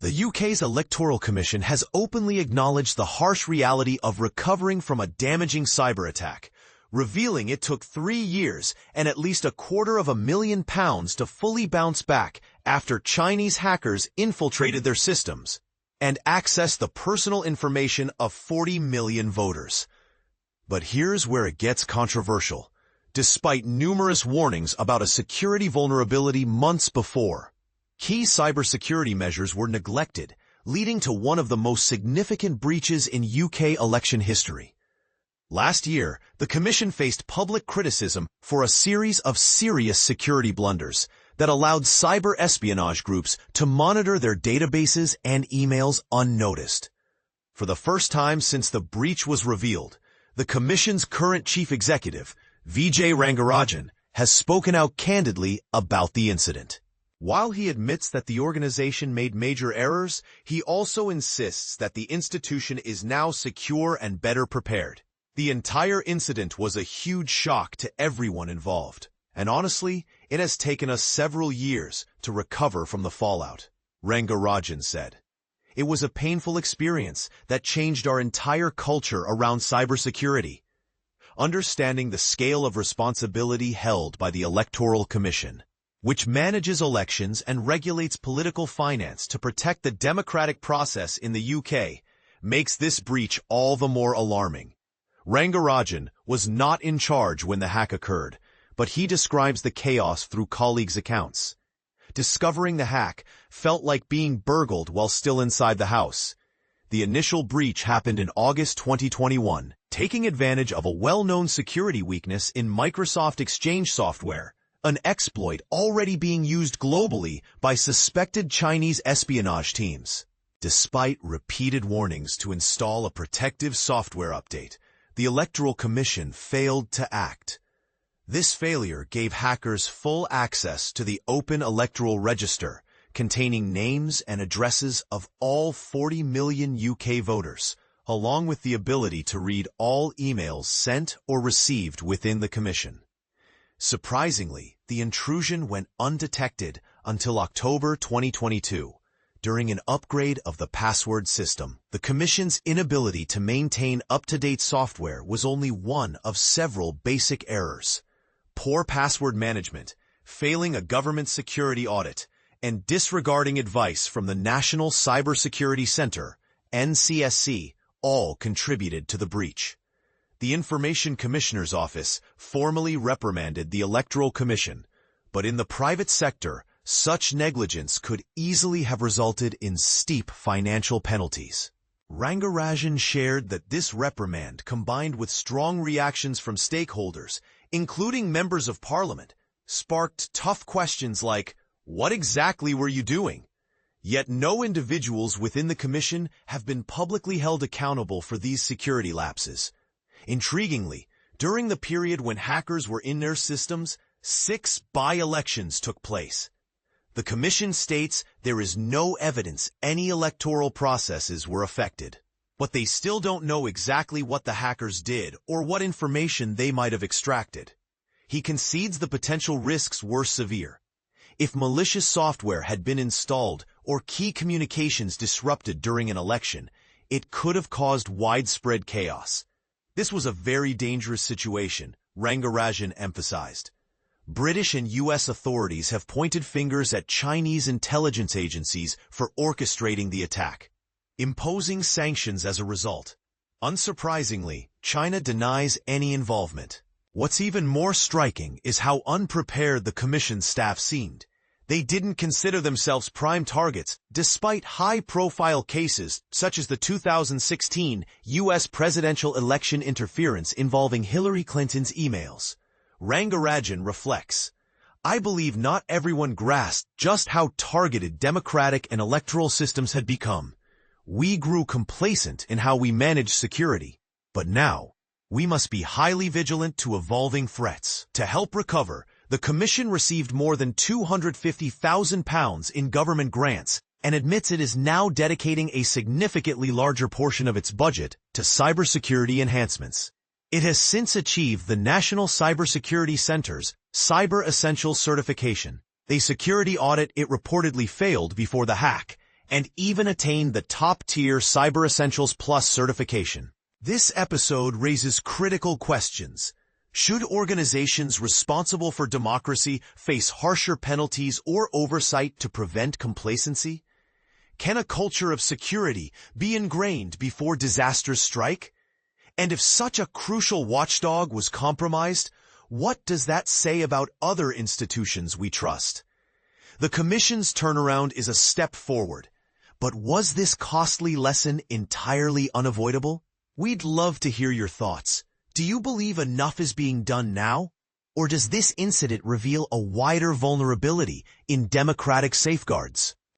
The UK's Electoral Commission has openly acknowledged the harsh reality of recovering from a damaging cyber attack, revealing it took 3 years and at least £250,000 to fully bounce back after Chinese hackers infiltrated their systems and accessed the personal information of 40 million voters. But here's where it gets controversial. Despite numerous warnings about a security vulnerability months before, key cybersecurity measures were neglected, leading to one of the most significant breaches in UK election history. Last year, the Commission faced public criticism for a series of serious security blunders that allowed cyber espionage groups to monitor their databases and emails unnoticed. For the first time since the breach was revealed, the Commission's current chief executive, Vijay Rangarajan, has spoken out candidly about the incident. While he admits that the organization made major errors, he also insists that the institution is now secure and better prepared. The entire incident was a huge shock to everyone involved, and honestly, it has taken us several years to recover from the fallout, Rangarajan said. It was a painful experience that changed our entire culture around cybersecurity. Understanding the scale of responsibility held by the Electoral Commission, which manages elections and regulates political finance to protect the democratic process in the UK, makes this breach all the more alarming. Rangarajan was not in charge when the hack occurred, but he describes the chaos through colleagues' accounts. Discovering the hack felt like being burgled while still inside the house. The initial breach happened in August 2021, taking advantage of a well-known security weakness in Microsoft Exchange software, an exploit already being used globally by suspected Chinese espionage teams. Despite repeated warnings to install a protective software update, the Electoral Commission failed to act. This failure gave hackers full access to the open electoral register, containing names and addresses of all 40 million UK voters, along with the ability to read all emails sent or received within the Commission. Surprisingly, the intrusion went undetected until October 2022. During an upgrade of the password system, the Commission's inability to maintain up-to-date software was only one of several basic errors. Poor password management, failing a government security audit, and disregarding advice from the National Cybersecurity Center, NCSC, all contributed to the breach. The Information Commissioner's Office formally reprimanded the Electoral Commission, but in the private sector, such negligence could easily have resulted in steep financial penalties. Rangarajan shared that this reprimand, combined with strong reactions from stakeholders, including members of Parliament, sparked tough questions like, "What exactly were you doing?" Yet no individuals within the Commission have been publicly held accountable for these security lapses. Intriguingly, during the period when hackers were in their systems, 6 by-elections took place. The Commission states there is no evidence any electoral processes were affected, but they still don't know exactly what the hackers did or what information they might have extracted. He concedes the potential risks were severe. If malicious software had been installed or key communications disrupted during an election, it could have caused widespread chaos. This was a very dangerous situation, Rangarajan emphasized. British and U.S. authorities have pointed fingers at Chinese intelligence agencies for orchestrating the attack, imposing sanctions as a result. Unsurprisingly, China denies any involvement. What's even more striking is how unprepared the Commission staff seemed. They didn't consider themselves prime targets, despite high-profile cases such as the 2016 U.S. presidential election interference involving Hillary Clinton's emails. Rangarajan reflects, "I believe not everyone grasped just how targeted democratic and electoral systems had become. We grew complacent in how we managed security, but now we must be highly vigilant to evolving threats." To help recover, the Commission received more than £250,000 in government grants and admits it is now dedicating a significantly larger portion of its budget to cybersecurity enhancements. It has since achieved the National Cybersecurity Center's Cyber Essentials certification, a security audit it reportedly failed before the hack, and even attained the top-tier Cyber Essentials Plus certification. This episode raises critical questions. Should organizations responsible for democracy face harsher penalties or oversight to prevent complacency? Can a culture of security be ingrained before disasters strike? And if such a crucial watchdog was compromised, what does that say about other institutions we trust? The Commission's turnaround is a step forward, but was this costly lesson entirely unavoidable? We'd love to hear your thoughts. Do you believe enough is being done now? Or does this incident reveal a wider vulnerability in democratic safeguards?